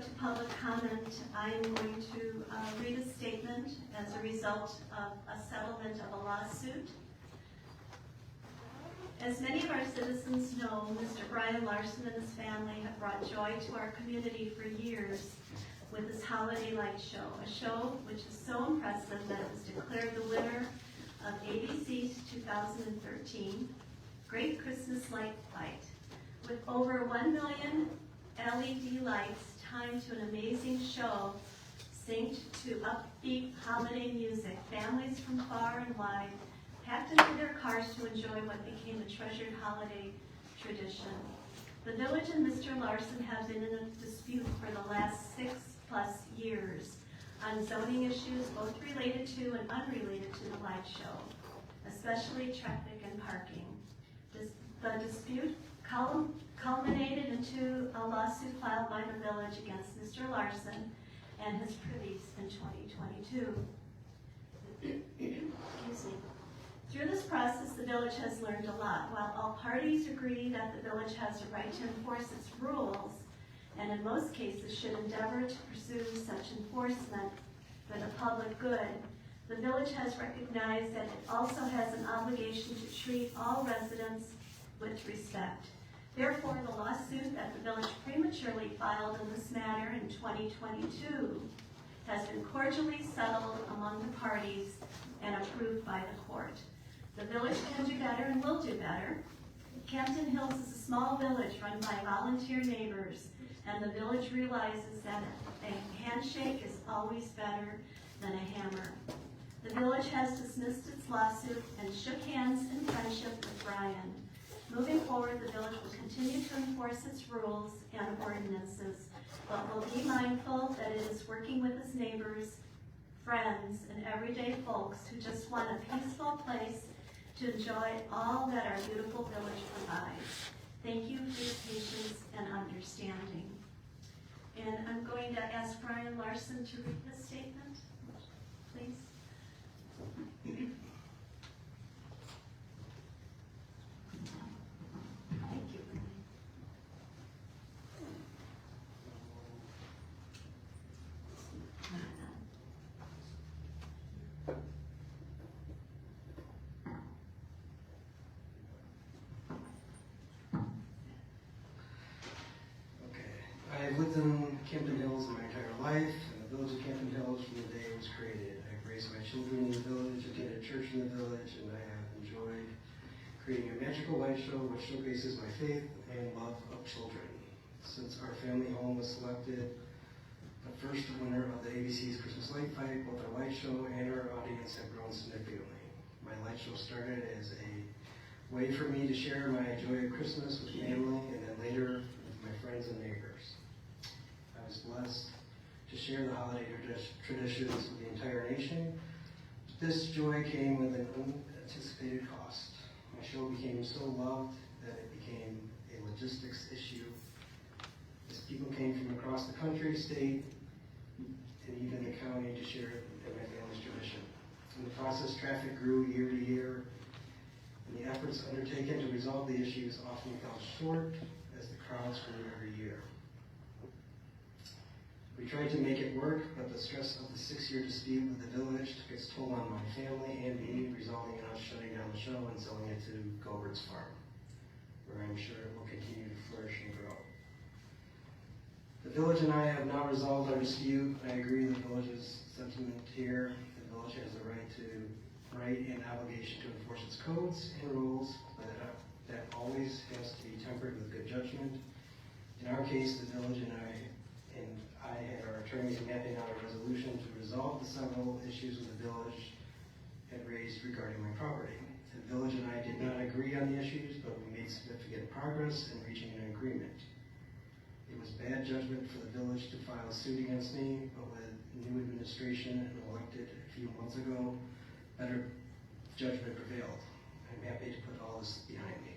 to public comment, I am going to read a statement as a result of a settlement of a lawsuit. As many of our citizens know, Mr. Brian Larson and his family have brought joy to our community for years with his Holiday Light Show, a show which is so impressive that it was declared the winner of ABC's 2013 Great Christmas Light Fight. With over 1 million LED lights timed to an amazing show, synced to upbeat holiday music, families from far and wide packed into their cars to enjoy what became a treasured holiday tradition. The village and Mr. Larson have been in a dispute for the last 6+ years on zoning issues both related to and unrelated to the light show, especially traffic and parking. The dispute culminated into a lawsuit filed by the village against Mr. Larson and his privies in 2022. Excuse me. Through this process, the village has learned a lot. While all parties agree that the village has a right to enforce its rules, and in most cases should endeavor to pursue such enforcement for the public good, the village has recognized that it also has an obligation to treat all residents with respect. Therefore, the lawsuit that the village prematurely filed in this matter in 2022 has been cordially settled among the parties and approved by the court. The village can do better and will do better. Campton Hills is a small village run by volunteer neighbors, and the village realizes that a handshake is always better than a hammer. The village has dismissed its lawsuit and shook hands in friendship with Brian. Moving forward, the village will continue to enforce its rules and ordinances, but will be mindful that it is working with its neighbors, friends, and everyday folks who just want a peaceful place to enjoy all that our beautiful village provides. Thank you for your patience and understanding. And I'm going to ask Brian Larson to read this statement, please. Thank you. I've lived in Campton Hills my entire life, in the village of Campton Hills from the day it was created. I've raised my children in the village, attended church in the village, and I have enjoyed creating a magical light show which showcases my faith and love of children. Since our family home was selected the first winner of the ABC's Christmas Light Fight, both our light show and our audience have grown significantly. My light show started as a way for me to share my joy of Christmas with family, and then later with my friends and neighbors. I was blessed to share the holiday traditions with the entire nation. This joy came with an unanticipated cost. My show became so loved that it became a logistics issue, as people came from across the country, state, and even the county to share in my family's tradition. In the process, traffic grew year to year, and the efforts undertaken to resolve the issues often fell short as the crowds grew every year. We tried to make it work, but the stress of the 6-year dispute with the village took its toll on my family and me, resulting in us shutting down the show and selling it to Gobert's Farm, where I'm sure it will continue to flourish and grow. The village and I have now resolved our dispute. I agree with the village's sentiment here. The village has the right and obligation to enforce its codes and rules, but that always has to be tempered with good judgment. In our case, the village and I had our attorneys mapping out a resolution to resolve the several issues with the village had raised regarding my property. The village and I did not agree on the issues, but we made significant progress in reaching an agreement. It was bad judgment for the village to file a suit against me, but with new administration elected a few months ago, better judgment prevailed. I'm happy to put all this behind me.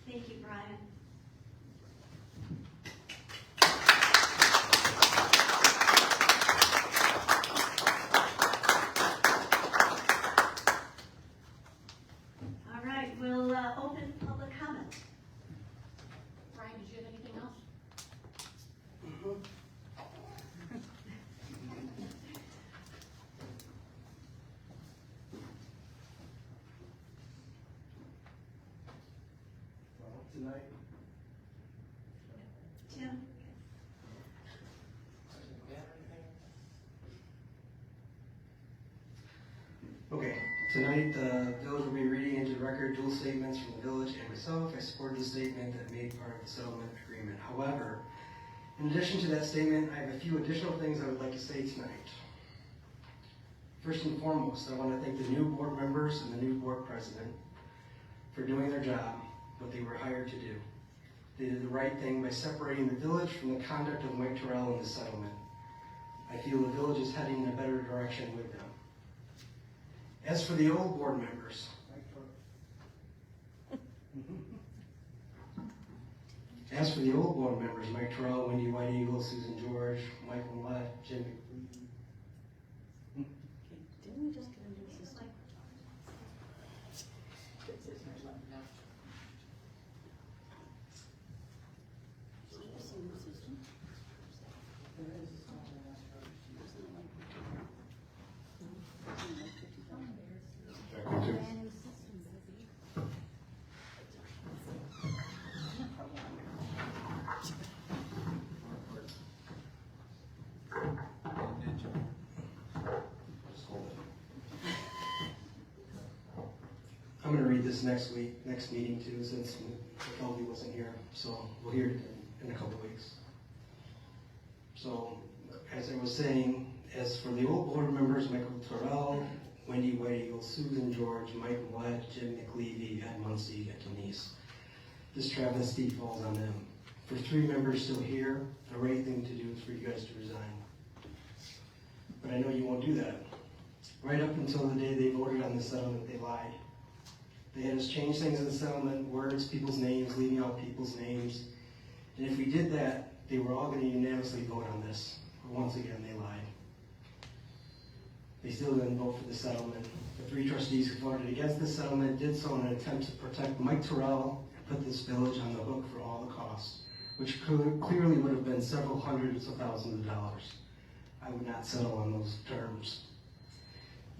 Thank you, Brian. All right, we'll open public comment. Brian, did you have anything else? Tonight, the village will be reading into the record dual statements from the village and myself. I support the statement that made part of the settlement agreement. However, in addition to that statement, I have a few additional things I would like to say tonight. First and foremost, I want to thank the new board members and the new board president for doing their job, what they were hired to do. They did the right thing by separating the village from the conduct of Mike Terrell in the settlement. I feel the village is heading in a better direction with them. As for the old board members, Mike Terrell, Wendy White Eagle, Susan George, Michael Millett, Jim McLeavy. Didn't we just get a new system? I'm going to read this next meeting too, since McKelvey wasn't here, so we'll hear it in a couple weeks. So, as I was saying, as for the old board members, Michael Terrell, Wendy White Eagle, Susan George, Mike Millett, Jim McLeavy, Ed Muncie, and Denise, this travesty falls on them. For 3 members still here, the right thing to do is for you guys to resign. But I know you won't do that. Right up until the day they voted on the settlement, they lied. They had us change things in the settlement, words, people's names, leaving out people's names. And if we did that, they were all going to unanimously vote on this. But once again, they lied. They still didn't vote for the settlement. The 3 trustees who voted against the settlement did so in an attempt to protect Mike Terrell and put this village on the hook for all the costs, which clearly would have been several hundreds of thousands of dollars. I would not settle on those terms.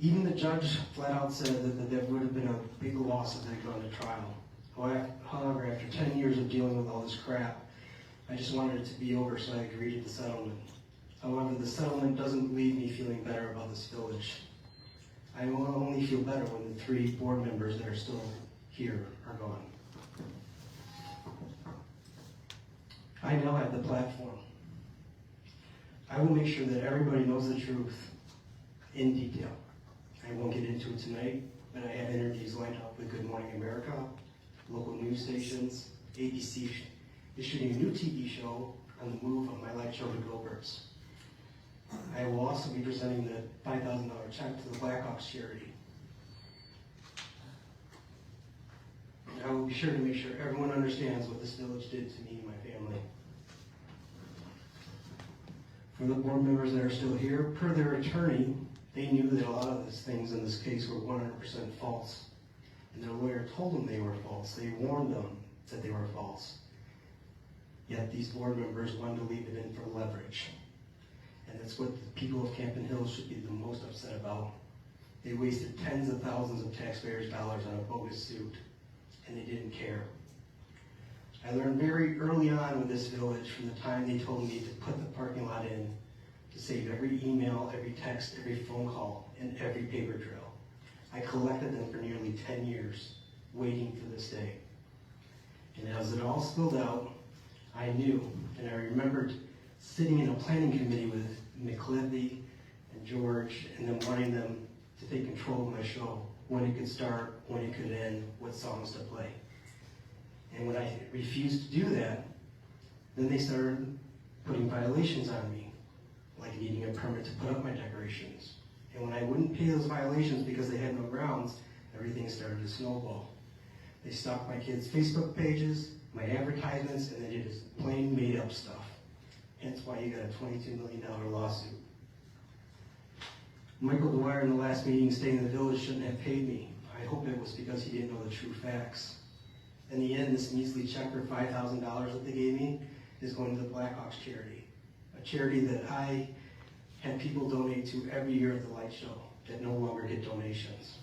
Even the judge flat out said that there would have been a big loss if they'd gone to trial. However, after 10 years of dealing with all this crap, I just wanted it to be over, so I agreed to the settlement. However, the settlement doesn't leave me feeling better about this village. I will only feel better when the 3 board members that are still here are gone. I now have the platform. I will make sure that everybody knows the truth in detail. I won't get into it tonight, but I have interviews lined up with Good Morning America, local news stations, ABC is shooting a new TV show on the move on my live show to Gilbert's. I will also be presenting the $5,000 check to the Blackhawks charity. I will be sure to make sure everyone understands what this village did to me and my family. For the board members that are still here, per their attorney, they knew that a lot of these things in this case were 100% false. And their lawyer told them they were false. They warned them that they were false. Yet these board members wanted to leave it in for leverage. And that's what the people of Camden Hills should be the most upset about. They wasted tens of thousands of taxpayers' dollars on a bogus suit, and they didn't care. I learned very early on with this village, from the time they told me to put the parking lot in, to save every email, every text, every phone call, and every paper trail. I collected them for nearly 10 years, waiting for this day. And as it all spilled out, I knew, and I remembered sitting in a planning committee with McLeavy and George, and then wanting them to take control of my show, when it could start, when it could end, what songs to play. And when I refused to do that, then they started putting violations on me, like needing a permit to put up my decorations. And when I wouldn't pay those violations because they had no grounds, everything started to snowball. They stopped my kids' Facebook pages, my advertisements, and they did this plain made-up stuff. Hence why you got a $22 million lawsuit. Michael Dwyer in the last meeting stating the village shouldn't have paid me. I hope it was because he didn't know the true facts. In the end, this measly check for $5,000 that they gave me is going to the Blackhawks charity, a charity that I had people donate to every year at the light show that no longer get donations.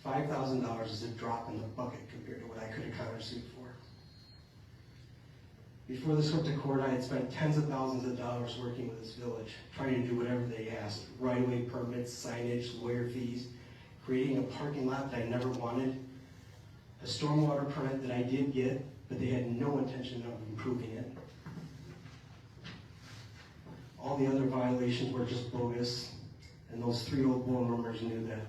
$5,000 is a drop in the bucket compared to what I could have countersued for. Before this went to court, I had spent tens of thousands of dollars working with this village, trying to do whatever they asked: right-of-way permits, signage, lawyer fees, grading a parking lot that I never wanted, a stormwater permit that I did get, but they had no intention of improving it. All the other violations were just bogus, and those 3 old bone roomers knew that.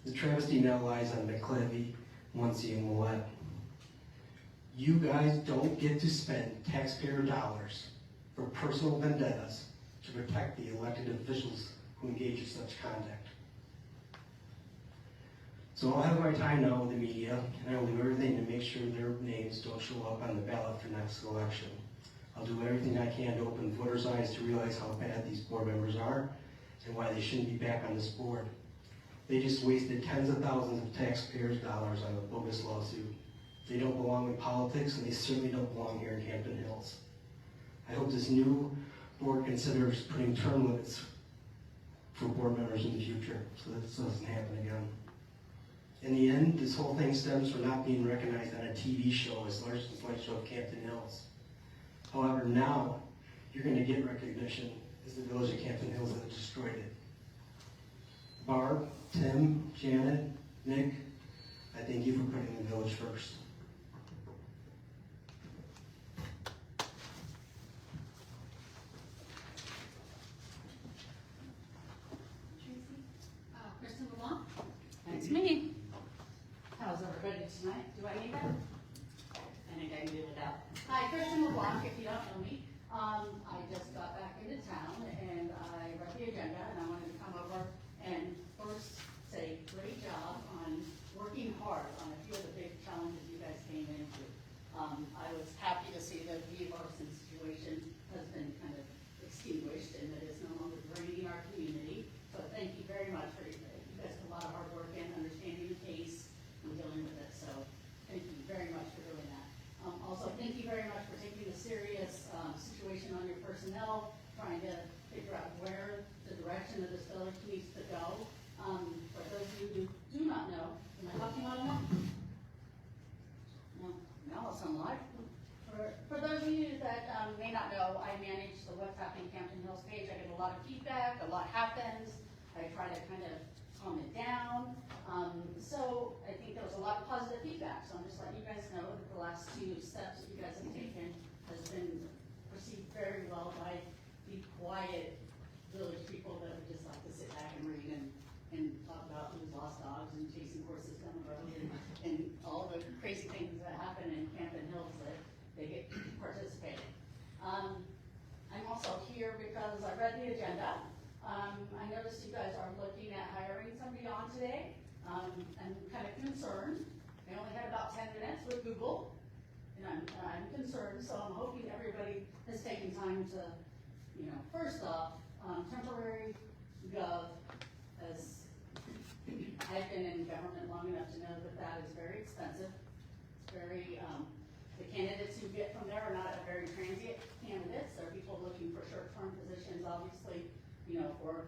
The travesty now lies on McClevy, Muncie, and Willette. You guys don't get to spend taxpayer dollars for personal vendettas to protect the elected officials who engage in such conduct. So I'll have my time now with the media, and I will do everything to make sure their names don't show up on the ballot for next election. I'll do everything I can to open voters' eyes to realize how bad these board members are and why they shouldn't be back on this board. They just wasted tens of thousands of taxpayers' dollars on a bogus lawsuit. They don't belong in politics, and they certainly don't belong here in Hampton Hills. I hope this new board considers putting term limits for board members in the future so that this doesn't happen again. In the end, this whole thing stems from not being recognized on a TV show as Larson's Light Show of Campton Hills. However, now you're going to get recognition as the village of Campton Hills that destroyed it. Barb, Tim, Janet, Nick, I thank you for putting the village first. Kristen LeBlanc? That's me. How's everybody tonight? Do I need that? I think I can do it without. Hi, Kristen LeBlanc, if you don't know me. I just got back into town and I read the agenda and I wanted to come over and first say great job on working hard on a few of the big challenges you guys came into. I was happy to see that the Larson situation has been kind of extinguished and that it's no longer draining our community. So thank you very much for you guys put a lot of hard work in understanding the case and dealing with it. So thank you very much for doing that. Also, thank you very much for taking a serious situation on your personnel, trying to figure out where the direction of this village needs to go. For those of you who do not know, am I talking on that? No, now it's on live. For those of you that may not know, I manage the What's Happening Campton Hills page. I get a lot of feedback, a lot happens. I try to kind of calm it down. So I think there was a lot of positive feedback. So I'm just letting you guys know that the last 2 steps that you guys have taken has been received very well by the quiet village people that would just like to sit back and read and talk about who's lost dogs and chasing horses down the road and all the crazy things that happen in Campton Hills that they get to participate. I'm also here because I read the agenda. I noticed you guys are looking at hiring somebody on today. I'm kind of concerned. I only had about 10 minutes with Google, and I'm concerned, so I'm hoping everybody has taken time to, first off, temporary gov, as I've been in government long enough to know that that is very expensive. It's very, the candidates you get from there are not very transient candidates. They're people looking for short-term positions, obviously, for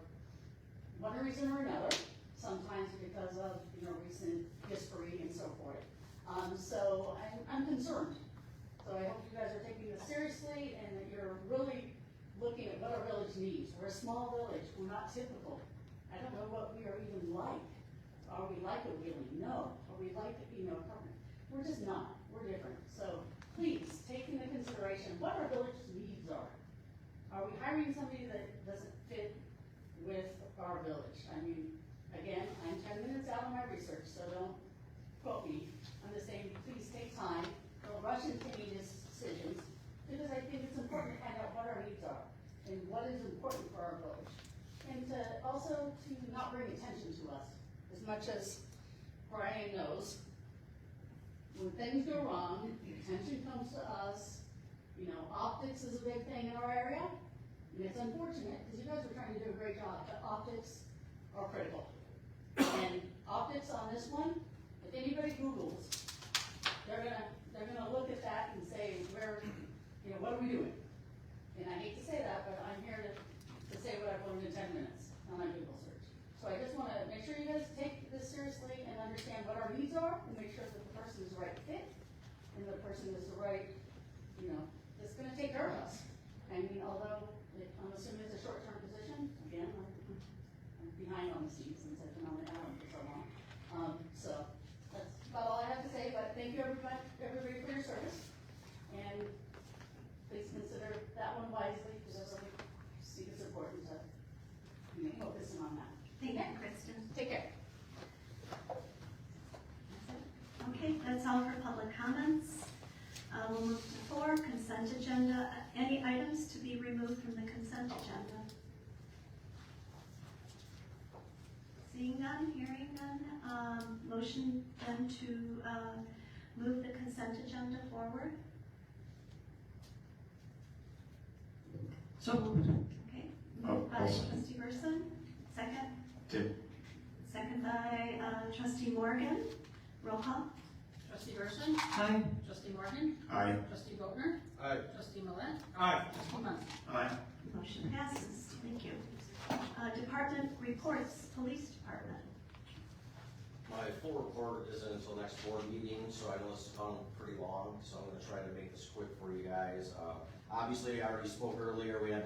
one reason or another, sometimes because of, recent history and so forth. So I'm concerned. So I hope you guys are taking this seriously and that you're really looking at what our village needs. We're a small village. We're not typical. I don't know what we are even like. Are we like a Wheeling? No. Are we like, Apartment? We're just not. We're different. So please take into consideration what our village's needs are. Are we hiring somebody that doesn't fit with our village? I mean, again, I'm 10 minutes out on my research, so don't quote me. I'm just saying, please take time. Don't rush into any decisions, because I think it's important to find out what our needs are and what is important for our village. And to also to not bring attention to us. As much as Brian knows, when things go wrong, attention comes to us. Optics is a big thing in our area. And it's unfortunate, because you guys are trying to do a great job, but optics are critical. And optics on this one, if anybody Googles, they're gonna look at that and say, what are we doing? And I hate to say that, but I'm here to say what I've learned in 10 minutes on my Google search. So I just wanna make sure you guys take this seriously and understand what our needs are, and make sure that the person is the right fit, and the person is the right, that's gonna take care of us. I mean, although I'm assuming it's a short-term position, again, I'm behind on the scenes since I've been on the island for so long. removed from the consent agenda? Seeing none, hearing none, motion then to move the consent agenda forward? So moved. Okay, Oh, moved by I'll second. trustee Burson, second? Tim. Second by trustee Morgan, roll call? Trustee Burson? Aye. Trustee Morgan? Aye. Trustee Boatner? Aye. Trustee Millet? Aye. Trustee Muncy? Aye. Motion passes, thank you. Department reports, police department. My full report isn't until next board meeting, so I know this has gone pretty long, so I'm gonna try to make this quick for you guys. Obviously, I already spoke earlier, we had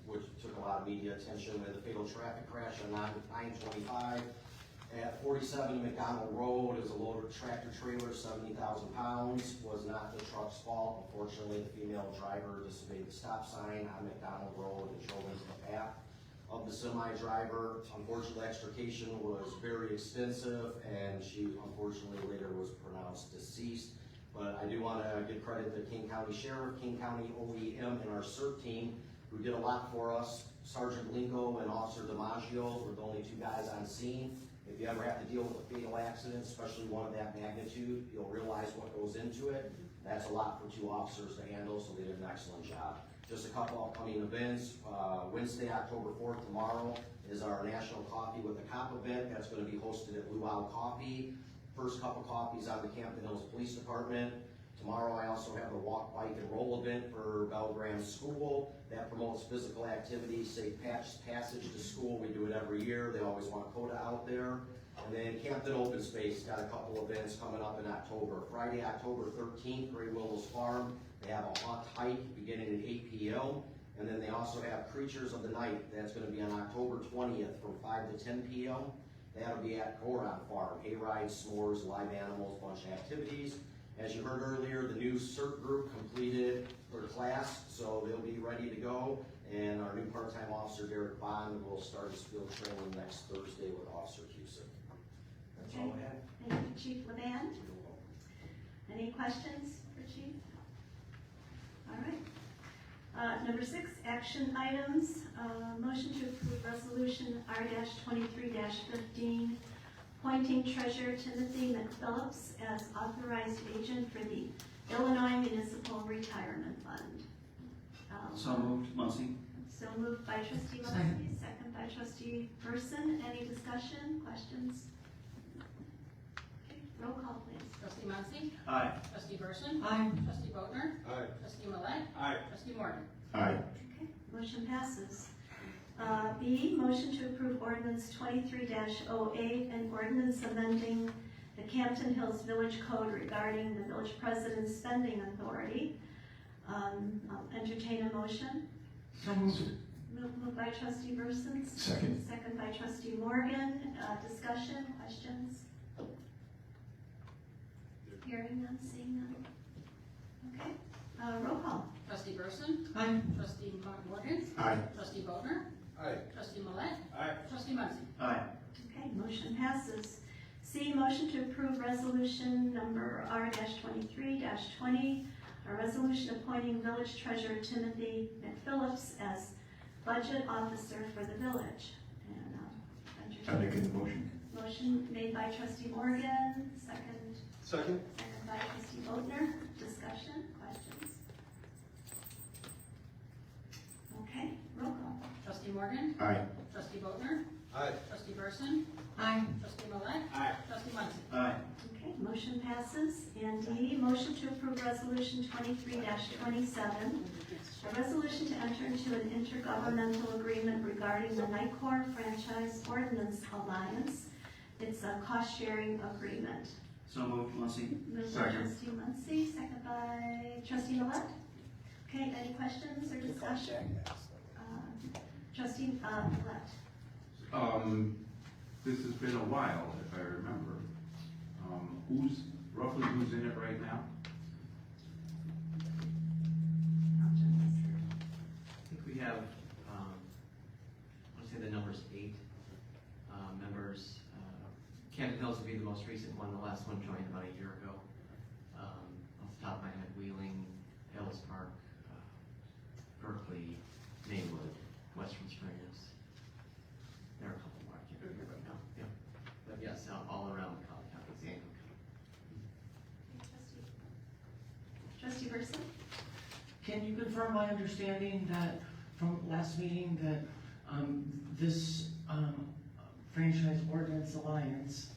which took a lot of media attention, we had the fatal traffic crash on 925 at 47 McDonald Road. It was a loaded tractor trailer, 70,000 pounds, was not the truck's fault. Unfortunately, the female driver disobeyed the stop sign on McDonald Road and drove into the path of the semi driver. Unfortunately, extrication was very extensive, and she unfortunately later was pronounced deceased. But I do want to give credit to King County Sheriff, King County OEM, and our CERT team, who did a lot for us. Sergeant Lingo and Officer DiMaggio were the only two guys on scene. If you ever have to deal with a fatal accident, especially one of that magnitude, you'll realize what goes into it. That's a lot for two officers to handle, so they did an excellent job. Just a couple upcoming events. Wednesday, October 4th, tomorrow, is our National Coffee with a Cop event. That's going to be hosted at Luau Coffee. First cup of coffee is on the Camden Hills Police Department. Tomorrow, I also have a walk, bike, and roll event for Bell Graham School. That promotes physical activity, safe passage to school. We do it every year. They always want CODA out there. And then Camden Open Space got a couple events coming up in October. Friday, October 13th, Gray Willows Farm. They have a haunt hike beginning at 8 p.m. And then they also have Creatures of the Night. That's going to be on October 20th from 5 to 10 p.m. That'll be at Goron Farm. Hay rides, s'mores, live animals, bunch of activities. As you heard earlier, the new CERT group completed their class, so they'll be ready to go. And our new part-time officer, Derek Bond, will start his field training next Thursday with Officer Cusick. That's all I have. Thank you, Chief Levan. Any questions for Chief? All right. Number 6, action items. Motion to approve resolution R-23-15, appointing Treasurer Timothy McPhillips as authorized agent for the Illinois Municipal Retirement Fund. So moved. Muncy. So moved by trustee Muncy, second by trustee Burson. Any discussion, questions? Okay, roll call please. Trustee Muncy? Aye. Trustee Burson? Aye. Trustee Boatner? Aye. Trustee Millet? Aye. Trustee Morgan? Aye. Okay, motion passes. B, motion to approve ordinance 23-08 and ordinance amending the Campton Hills Village Code regarding the village president's spending authority. I'll entertain a motion. So moved. Moved by trustee Burson. Second. Second by trustee Morgan. Discussion, questions? Hearing none, seeing none. Okay, roll call. Trustee Burson? Aye. Trustee Morgan? Aye. Trustee Boatner? Aye. Trustee Millet? Aye. Trustee Muncy? Aye. Okay, motion passes. C, motion to approve resolution number R-23-20, a resolution appointing village treasurer Timothy McPhillips as budget officer for the village. And I make a motion. motion made by trustee Morgan, second Second. by trustee Boatner. Discussion, questions? Okay, roll call. Trustee Morgan? Aye. Trustee Boatner? Aye. Trustee Burson? Aye. Trustee Millet? Aye. Trustee Muncy? Aye. Okay, motion passes. And D, motion to approve resolution 23-27, a resolution to enter into an intergovernmental agreement regarding the NICOR Franchise Ordinance Alliance. It's a cost-sharing agreement. So moved. Muncy. Moved by trustee Muncy, second by trustee Millet. Okay, any questions or discussion? Trustee Millet. This has been a while, if I remember. Who's in it right now? I think we have, I want to say the number's 8 members. Camden Hills would be the most recent one. The last one joined about a year ago. Off the top of my head, Wheeling, Hills Park, Berkeley, confirm my understanding that, from last meeting, that this Franchise Ordinance Alliance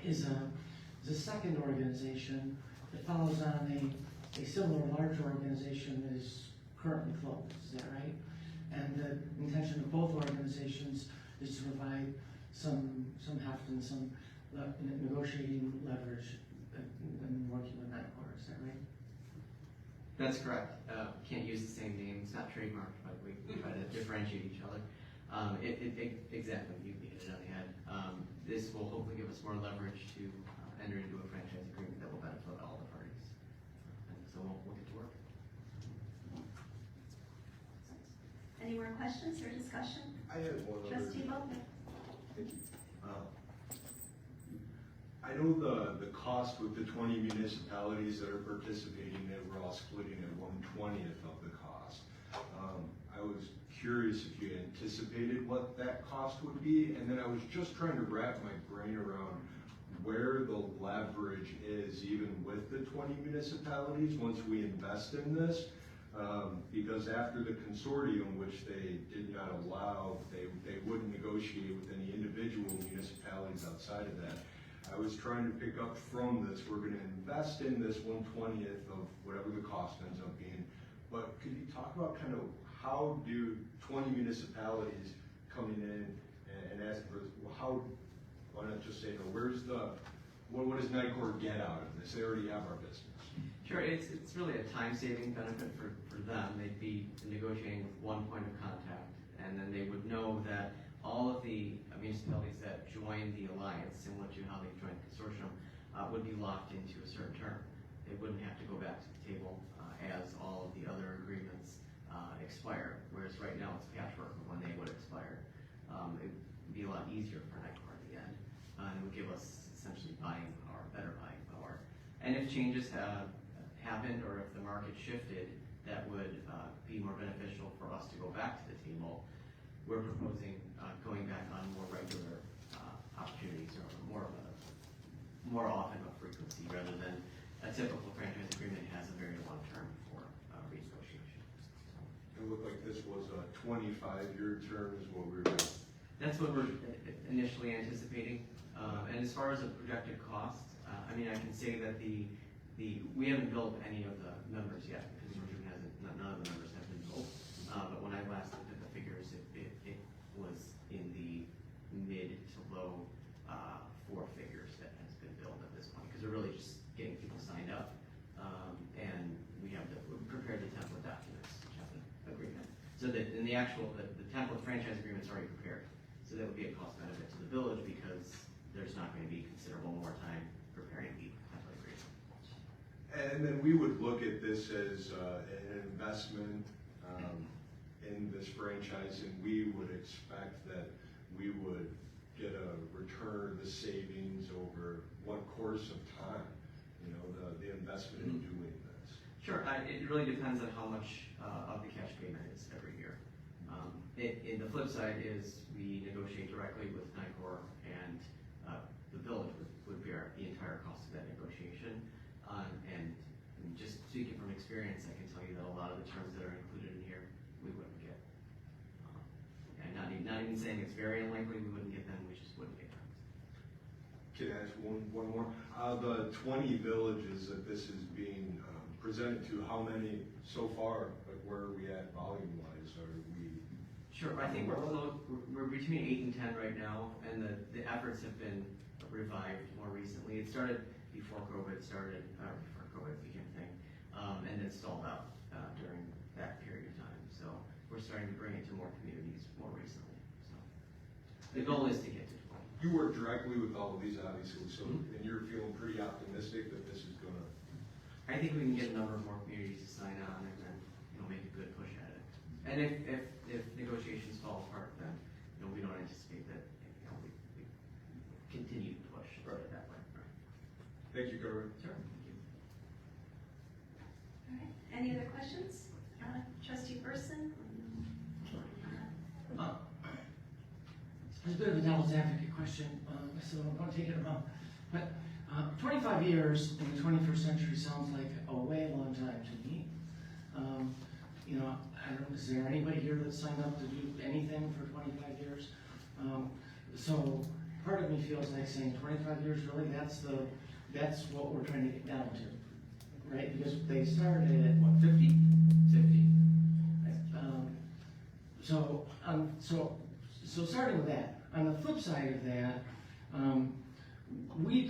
is a second organization that follows on a similar larger organization that is currently closed, is that right? And the intention of both organizations is to provide some heft and some negotiating leverage in working with NICOR, is that right? That's correct. Can't use the same name, it's not trademarked, but we try to differentiate each other. Exactly, you hit it on the head. This will hopefully give us more leverage to enter into a franchise agreement that will benefit all the parties. And so we'll get to work. Any more questions or discussion? I had one other. Trustee Bowman? Thank you. I know the cost with the 20 municipalities that are participating, that we're all splitting at 1/20 of the cost. I was curious if you anticipated what that cost would be, and then I was just trying to wrap my brain around where the leverage is, even with the 20 municipalities, once we invest in this. Because after the consortium, which they did not allow, they wouldn't negotiate with any individual municipalities outside of that. I was trying to pick up from this, we're gonna invest in this 1/20 of whatever the cost ends up being. But could you talk about kind of how do 20 municipalities coming in and asking for this, why not just say, no, where's what does NICOR get out of this? They already have our business. Sure, it's really a time-saving benefit for them. They'd be negotiating with one point of contact, and then they would know that all of the municipalities that join the alliance, similar to how they joined the consortium, would be locked into a certain term. They wouldn't have to go back to the table as all of the other agreements expire, whereas right now it's patchwork of when they would expire. It would be a lot easier for NICOR at the end, and it would give us essentially better buying power. And if changes happened, or if the market shifted, that would be more beneficial for us to go back to the table. We're proposing going back on more regular opportunities, or more often of frequency, rather than a typical franchise agreement has a very long term for renegotiation. It looked like this was a 25-year term is what we were. That's what we're initially anticipating. And as far as a projected cost, I mean, I can say that we haven't built any of the numbers yet, because the consortium none of the numbers have been built. But when I last looked at the figures, it was in the mid to low four figures that has been built at this point, because we're really just getting people signed up. And we prepared the template documents, which have an agreement. So that in the template franchise agreement's already prepared. So that would be a cost benefit to the village, because there's not going to be considerable more time preparing the template agreement. And then we would look at this as an investment in this franchise, and we would expect that we would get a return of the savings over what course of time, the investment in doing this. Sure, it really depends on how much of the cash payment is every year. The flip side is we negotiate directly with NICOR, and the village would bear the entire cost of that negotiation. And just speaking from experience, I can tell you that a lot of the terms that are included in here, we wouldn't get. And not even saying it's very unlikely we wouldn't get them, we just wouldn't get them. Can I ask one more? The 20 villages that this is being presented to, how many so far, like where are we at volume-wise? Are we? Sure, I think we're between 8 and 10 right now, and the efforts have been revived more recently. It started before COVID became a thing, and then stalled out during that period of time. So we're starting to bring it to more communities more recently. So the goal is to get to 20. You work directly with all of these, obviously, so and you're feeling pretty optimistic that this is gonna. I think we can get a number of more communities to sign on, and then make a good push at it. And if negotiations fall apart, then we don't anticipate that we continue to push that way. Right. Thank you, Carver. Sure. Thank you. All right, any other questions? Trustee Burson? It's a bit of a devil's advocate question, so I'm going to take it wrong. But 25 years in the 21st century sounds like a way long time to me. you know, I don't, is there anybody here that signed up to do anything for 25 years? So part of me feels like saying 25 years, really, that's what we're trying to get down to, right? Because they started at what, 50? 50. So starting with that, on the flip side of that, we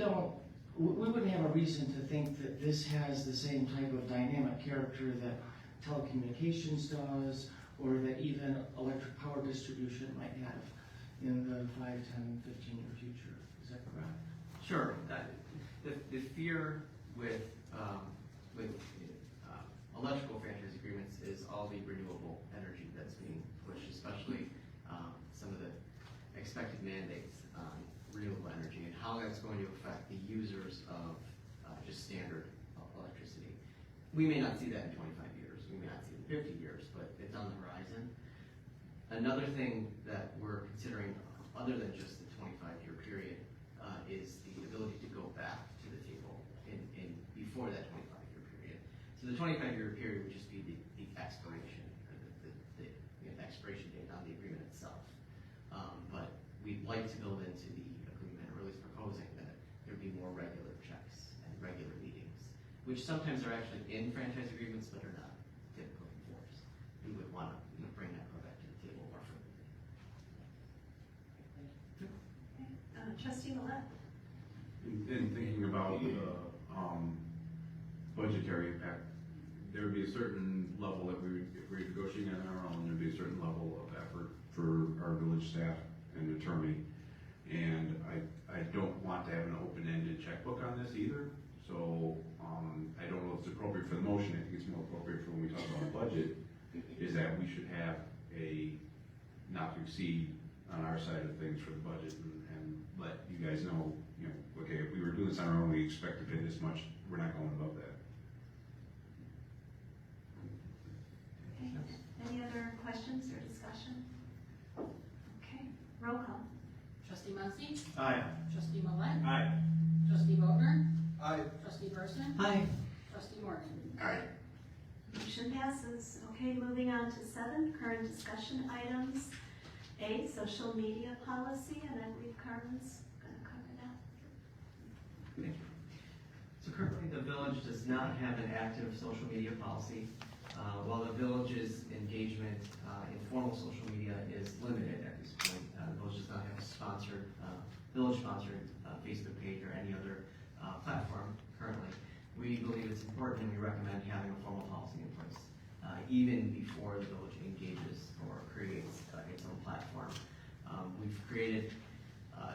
wouldn't have a reason to think that this has the same type of dynamic character that telecommunications does, or that even electric power distribution might have in the 5, 10, 15-year future. Is that correct? Sure. The fear with electrical franchise agreements is all the renewable energy that's being pushed, especially some of the expected mandates on renewable energy and how that's going to affect the users of just standard electricity. We may not see that in 25 years, we may not see it in 50 years, but it's on the horizon. Another thing that we're considering, other than just the 25-year period, is the ability to go back to the table in before that 25-year period. So the 25-year period would just be the expiration, or the expiration date on the agreement itself. But we'd like to build into the agreement, or at least proposing that there'd be more regular checks and regular meetings, which sometimes are actually in franchise agreements but are not typically enforced. We would want to bring that back to the table more frequently. Trustee Millette? In thinking about the budgetary impact, there would be a certain level that if we were negotiating on our own, there'd be a certain level of effort for our village staff and attorney. And I don't want to have an open-ended checkbook on this either. So I don't know if it's appropriate for the motion. I think it's more appropriate for when we talk about the budget, is that we should have a not to exceed on our side of things for the budget and let you guys know, okay, if we were doing this on our own, we expect to pay this much, we're not going above that. Okay. Any other questions or discussion? Okay, roll call. Trustee Muncy? Aye. Trustee Millette? Aye. Trustee Vogner? Aye. Trustee Burson? Hi. Trustee Morgan? Aye. Motion passes. Okay, moving on to 7, current discussion items. 8, social media policy, and I believe Carmen's going to cover that. Thank you. So currently, the village does not have an active social media policy. While the village's engagement in formal social media is limited at this point, the village does not have a sponsored, village-sponsored Facebook page or any other platform currently. We believe it's important and we recommend having a formal policy in place, even before the village engages or creates its own platform. We've created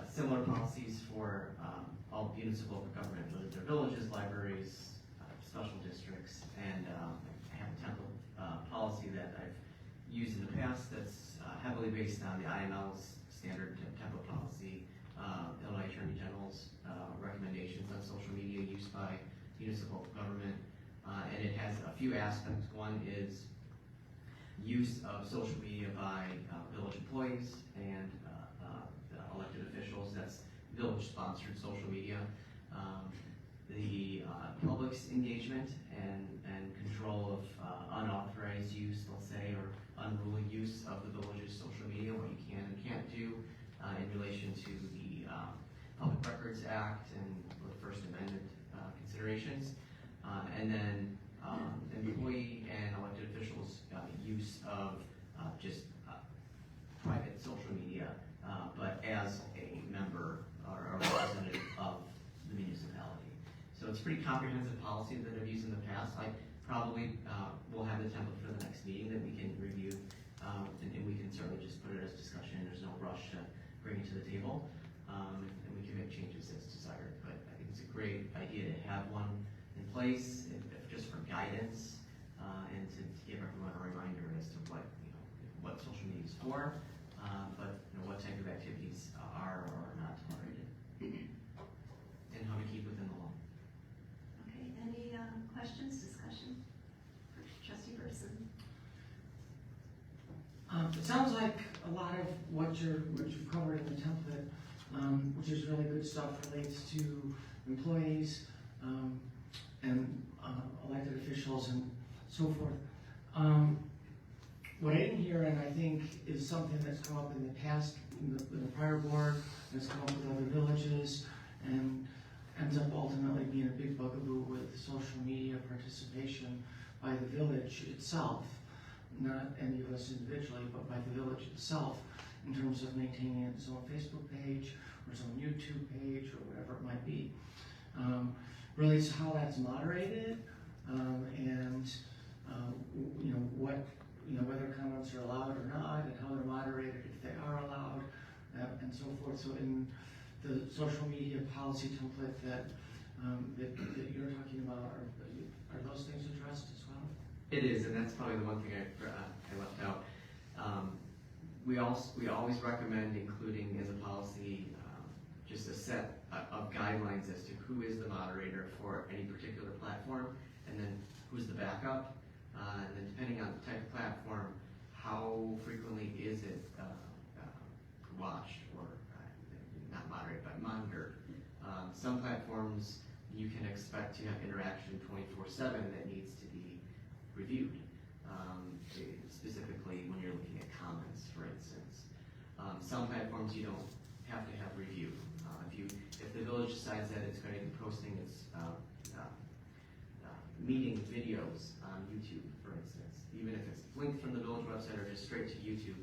similar policies for all municipal government, whether they're villages, libraries, special districts, and I have a template policy that I've used in the past that's heavily based on the IML's standard template policy, Illinois Attorney General's recommendations on social media use by municipal government, and it has a few aspects. One is use of social media by village employees and the elected officials. That's village-sponsored social media. The public's engagement and control of unauthorized use, let's say, or unruly use of the village's social media, what you can and can't do in relation to the Public Records Act and the First Amendment considerations. And then employee and elected officials' use of just private social media, but as a member or a representative of the municipality. So it's a pretty comprehensive policy that I've used in the past. I probably will have the template for the next meeting that we can review, and we can certainly just put it as discussion. There's no rush to bring it to the table, and we can make changes as desired. But I think it's a great idea to have one in place, if just for guidance, and to give everyone a reminder as to what social media is for, but what type of activities are or are not tolerated, and how to keep within the law. Okay, any questions, discussion? Trustee Burson? It sounds like a lot of what you've covered in the template, which is really good stuff, relates to employees and elected officials and so forth. What I didn't hear, and I think is something that's come up in the past, in the prior board, that's come up with other villages, and ends up ultimately being a big bugaboo with social media participation by the village itself, not any of us individually, but by the village itself, in terms of maintaining its own Facebook page, or its own YouTube page, or whatever it might be. Really, it's how that's moderated, and you know, what, you know, whether comments are allowed or not, and how they're moderated if they are allowed, and so forth. So in the social media policy template that you're talking about, are those things addressed as well? It is, and that's probably the one thing I left out. We always recommend including as a policy just a set of guidelines as to who is the moderator for any particular platform, and then who's the backup, and then depending on the type of platform, how frequently is it watched or not moderated but monitored. Some platforms you can expect to have interaction 24/7 that needs to be reviewed. Specifically when you're looking at comments, for instance. Some platforms you don't have to have review. If the village decides that it's going to be posting its meeting videos on YouTube, for instance, even if it's linked from the village website or just straight to YouTube,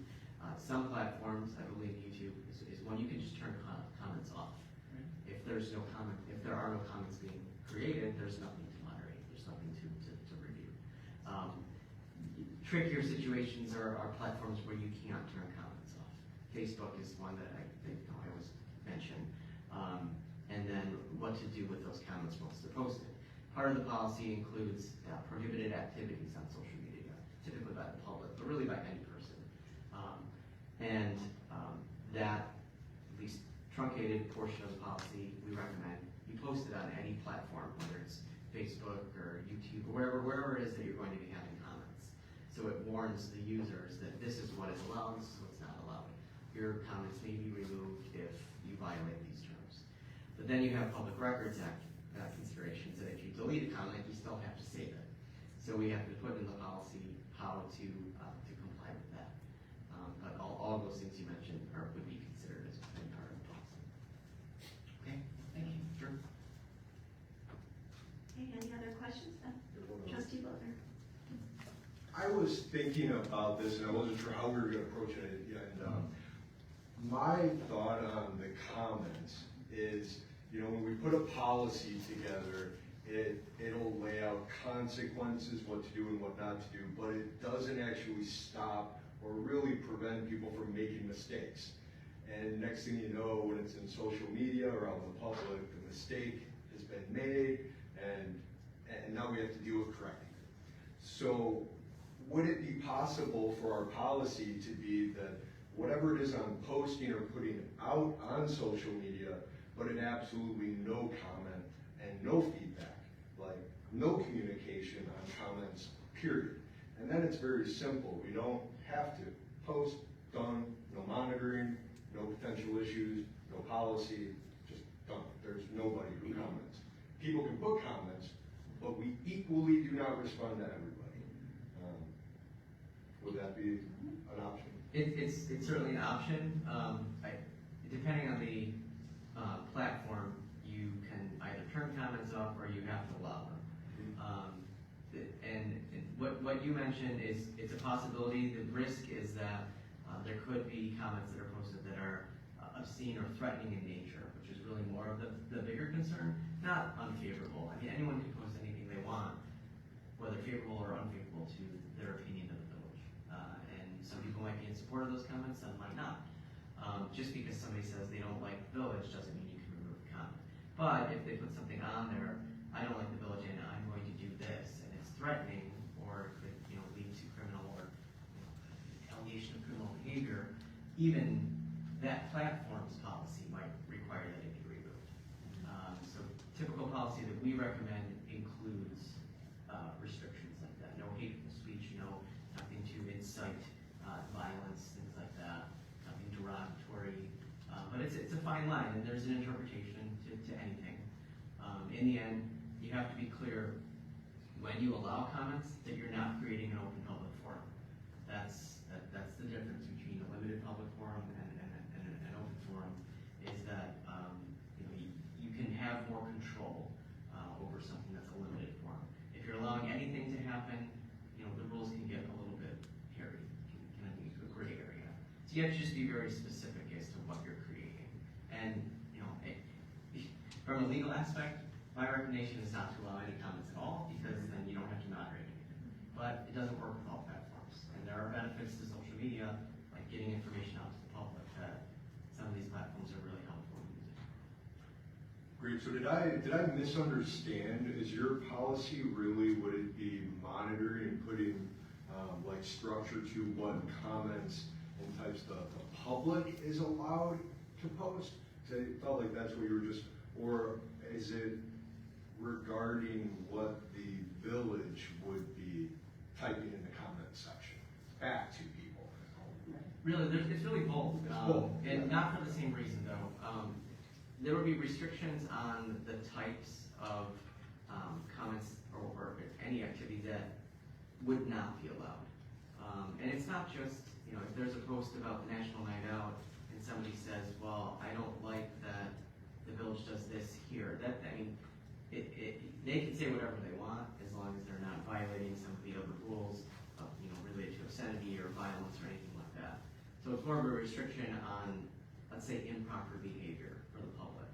some platforms, I believe YouTube is one you can just turn comments off. Right. If there are no comments being created, there's nothing to moderate. There's nothing to review. Trickier situations are platforms where you can't turn comments off. Facebook is one that I think I always mention. And then what to do with those comments once they're posted. Part of the policy includes prohibited activities on social media, typically by the public, but really by any person. That, at least truncated portion of the policy, we recommend you post it on any platform, whether it's Facebook or YouTube or wherever it is that you're going to be having comments. So it warns the users that this is what is allowed, this is what's not allowed. Your comments may be removed if you violate these terms. But then you have Public Records Act considerations that if you delete a comment, you still have to save it. So we have to put in the policy how to comply with that. But all those things you mentioned would be considered as being part of the policy. Okay, thank you. Sure. Okay, any other questions? Trustee Butler? I was thinking about this and I wasn't sure how we were gonna approach it yet. My thought on the comments is, you know, when we put a policy together, it'll lay out consequences, what to do and what not to do, but it doesn't actually stop or really prevent people from making mistakes. And next thing you know, when it's in social media or out in the public, the mistake has been made, and now we have to deal with correcting it. So would it be possible for our policy to be that whatever it is I'm posting or putting out on social media, but in absolutely no comment and no feedback, like no communication on comments, period. And then it's very simple. We don't have to post, done, no monitoring, no potential issues, no policy, just done. There's nobody who comments. People can put comments, but we equally do not respond to everybody. Would that be an option? It's certainly an option. Depending on the platform, you can either turn comments off or you have to allow them. And what you mentioned is it's a possibility. The risk is that there could be comments that are posted that are obscene or threatening in nature, which is really more of the bigger concern, not unfavorable. I mean, anyone can post anything they want, whether favorable or unfavorable to their opinion of the village. And some people might be in support of those comments, some might not. Just because somebody says they don't like the village doesn't mean you can remove the comment. But if they put something on there, I don't like the village and I'm going to do this, and it's threatening, or it could, lead to criminal or allegation of criminal behavior, even that platform's policy might require that it be removed. So typical policy that we recommend includes restrictions like that. No hateful speech, nothing to incite violence, things like that, nothing derogatory. But it's a fine line, and there's an interpretation to anything. In the end, you have to be clear when you allow comments that you're not creating an open public you have to just be very specific as to what you're creating. And, you know, from a legal aspect, my recommendation is not to allow any comments at all, because then you don't have to moderate anything. But it doesn't work with all platforms, and there are benefits to social media, like getting information out to the public, that some of these platforms are really helpful in using. Great, so did I misunderstand? Is your policy really, would it be monitoring and putting, like structure to what comments and types the public is allowed to post? 'Cause I felt like that's what you were just, or is it regarding what the village would be typing in the comment section back to people? Really, it's really both. It's both, And yeah. not for the same reason, though. There would be restrictions on the types of comments or any activity that would not be allowed. And it's not just, you know, if there's a post about the National Night Out and somebody says, well, I don't like that the village does this here, I mean, they can say whatever they want as long as they're not violating some of the other rules of, you know, related to obscenity or violence or anything like that. So it's more of a restriction on, let's say, improper behavior for the public.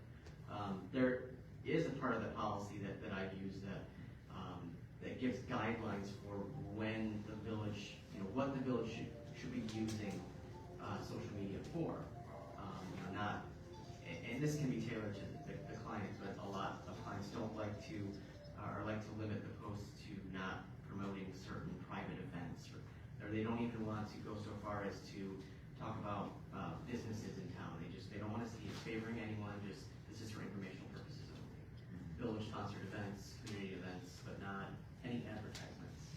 There is a part of the policy that I've used that gives guidelines for when the village, you know, what the village should be using social media for. You know, not, and this can be tailored to the clients, but a lot of clients don't like to, or like to limit the posts to not promoting certain private events, or they don't even want to go so far as to talk about businesses in town. They don't want to see it favoring anyone, this is for informational purposes only. Village-sponsored events, community events, but not any advertisements.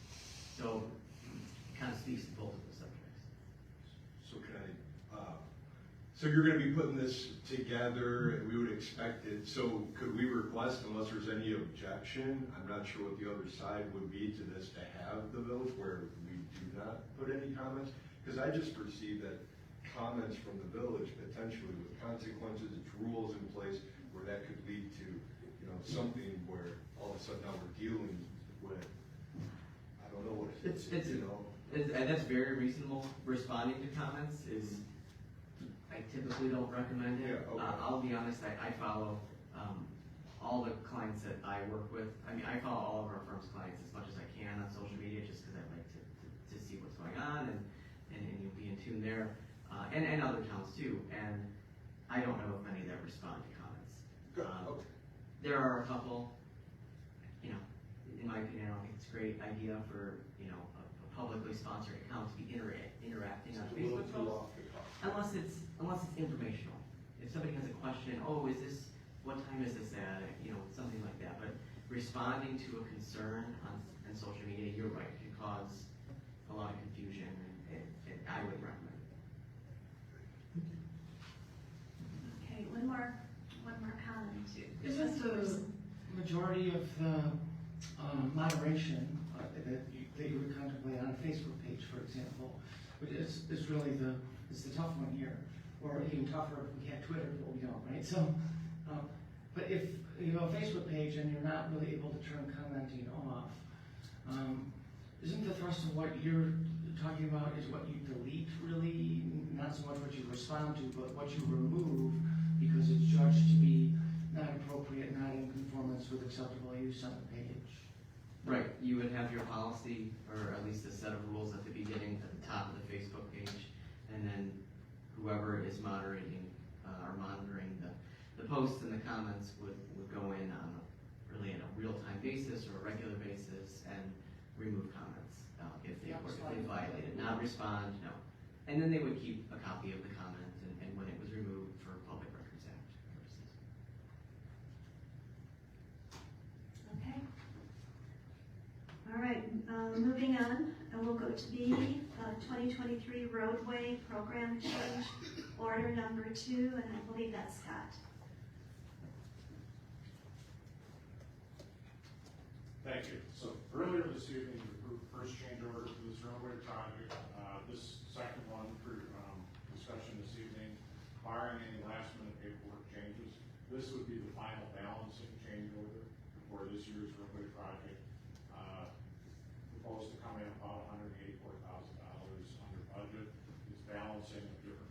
So it kind of speaks to both of the subjects. So can so you're gonna be putting this together, and we would expect it, so could we request, unless there's any objection, I'm not sure what the other side would be to this, to have the village where we do not put any comments? Because I just perceive that comments from the village, potentially with consequences, it's rules in place, where that could lead to, you know, something where all of a sudden now we're dealing with, I don't know what it is, you know? And that's very reasonable. Responding to comments is, I typically don't recommend it. Yeah, okay. I'll be honest, I follow all the clients that I work with. I mean, I follow all of our firm's clients as much as I can on social media, just because I like to see what's going on and you'll be in tune there. And other towns too. And I don't know of many that respond to comments. Good, okay. There are a couple, you know, in my opinion, I don't think it's a great idea for, you know, a publicly sponsored account to be interacting on It's a little Facebook too posts. off the cuff. Unless it's informational. If somebody has a question, oh, what time is this at? You know, something like that. But responding to a concern on social media, you're right, it can cause a lot of confusion, and I would recommend it. Okay, one more comment. Isn't the majority of the moderation that you would contemplate on a Facebook page, for example, which is really the tough one here, or even tougher if we had Twitter, but we don't, right? So, but if you have a Facebook page and you're not really able to turn commenting off, isn't the thrust of what you're talking about is what you delete really, not so much what you respond to, but what you remove because it's judged to be not appropriate, not in conformance with acceptable use on the page? Right, you would have your policy, or at least a set of rules at the beginning, at the top of the Facebook page, and then whoever is moderating, or monitoring the posts and the comments would go in on really in a real-time basis or a regular basis and remove comments, if they violated, not respond, no. And then they would keep a copy of the comment and when it was removed for Public Records Act purposes. Okay. All right, moving on, and we'll go to B, 2023 roadway program change order number 2, and I believe that's Scott. Thank you. So earlier this evening, you approved the first change order for this roadway project. This second one for discussion this evening, barring any last minute paperwork changes, this would be the final balancing change order for this year's roadway project. Proposed to come in about $184,000 under budget. It's balancing of different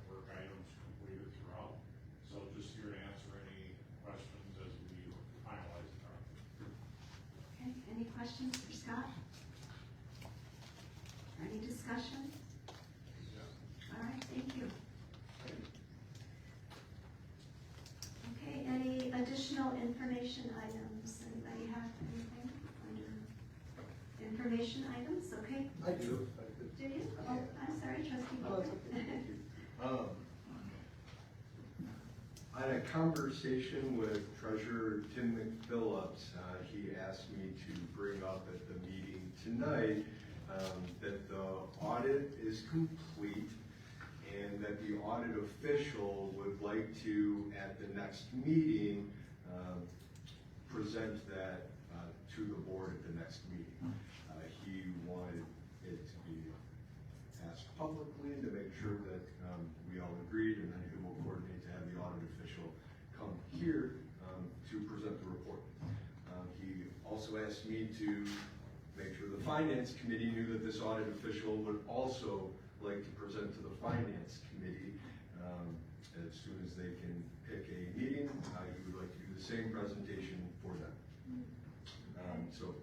On a conversation with Treasurer Tim McPhillips, he asked me to bring up at the meeting tonight that the audit is complete and that the audit official would like to, at the next meeting, present that to the board at the next meeting. He wanted it to be asked publicly to make sure that we all agreed, and then he will coordinate to have the audit official come here to present the report. He also asked me to make sure the finance committee knew that this audit official would also like to present to the finance committee as soon as they can pick a meeting. He would like to do the same presentation for them. So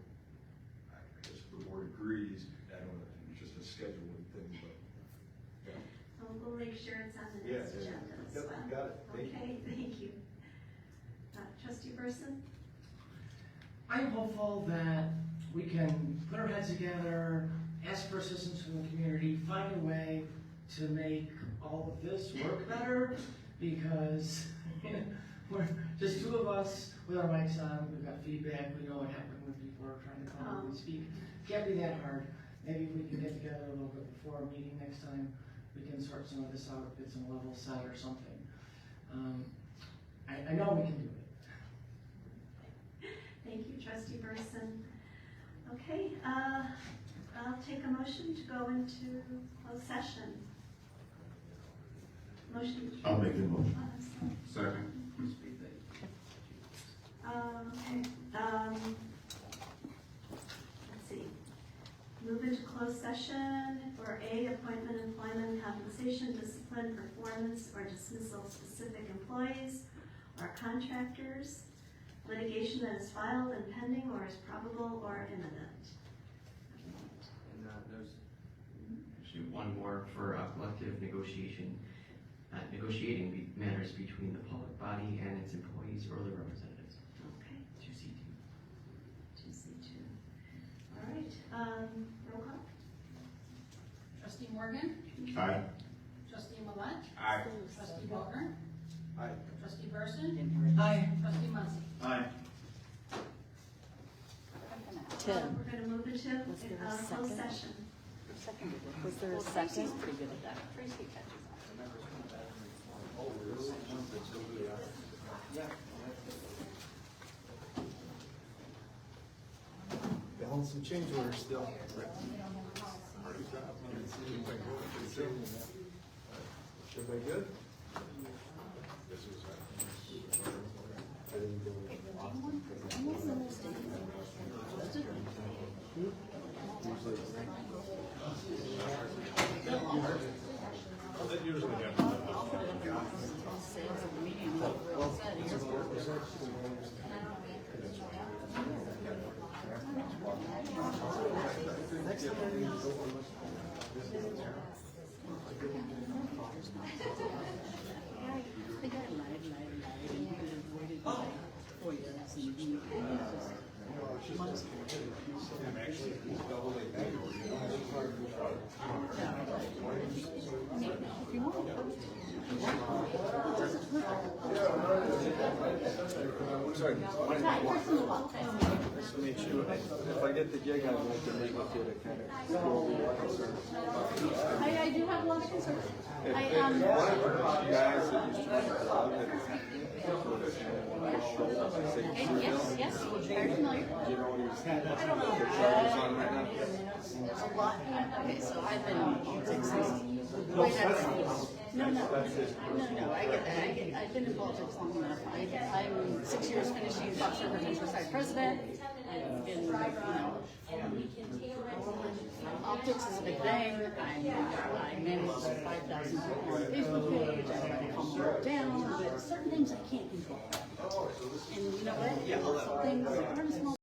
I guess if the board agrees, I don't know, it's just a scheduling thing, but. So we'll make sure it's on the next agenda as Yep, well. you got it. Thank you. Okay, thank you. Trustee Burson? I'm hopeful that we can put our heads together, ask for assistance from the community, find a way to make all of this work better, because we're just two of us with our mics on, we've got feedback, we know what happened when people are trying to come and speak. Can't be that hard. Maybe if we can get together a little bit before our meeting next time, we can sort some of this out, get some level set or something. I know we can do it. Thank you, Trustee Burson. Okay, I'll take a motion to go into closed session. Motion. I'll make the motion. Second. Okay, let's see. Move into closed session for A, appointment, employment, compensation, discipline, performance, or dismissal of specific employees or contractors, litigation that is filed and pending or is probable or imminent. And there's actually one more for collective negotiating matters between the public body and its employees or their representatives. Okay, 2C2. 2C2. All right, roll call. Trustee Morgan? Aye. Trustee Millette? Aye. Trustee Ballmer? Aye. Trustee Burson? Aye. Trustee Muncy? Aye. Tim, We're going to move into Was there a closed second? session. was there a second? pretty good at that. Tracy catches Balance some change orders still. Everybody good? That usually happens. The guy lied, and he avoided like 4 years. And he just months. If you want. Sorry. Nice to meet you. If I get the gig, I'd like to meet with you to kind of go over your concerns. I do have a lot of concerns. You guys that used to run the club that Yes, very familiar. you know what he's on right now? There's a lot, okay, so I've been 16. No, I get that. I've been in politics long enough. I'm 6 years finishing Fox River Countryside president. I've been, you know, optics is a big thing. I manage 5,000 people on the Facebook page. I try to calm people down, but certain things I can't control. And you know what? Some things aren't small.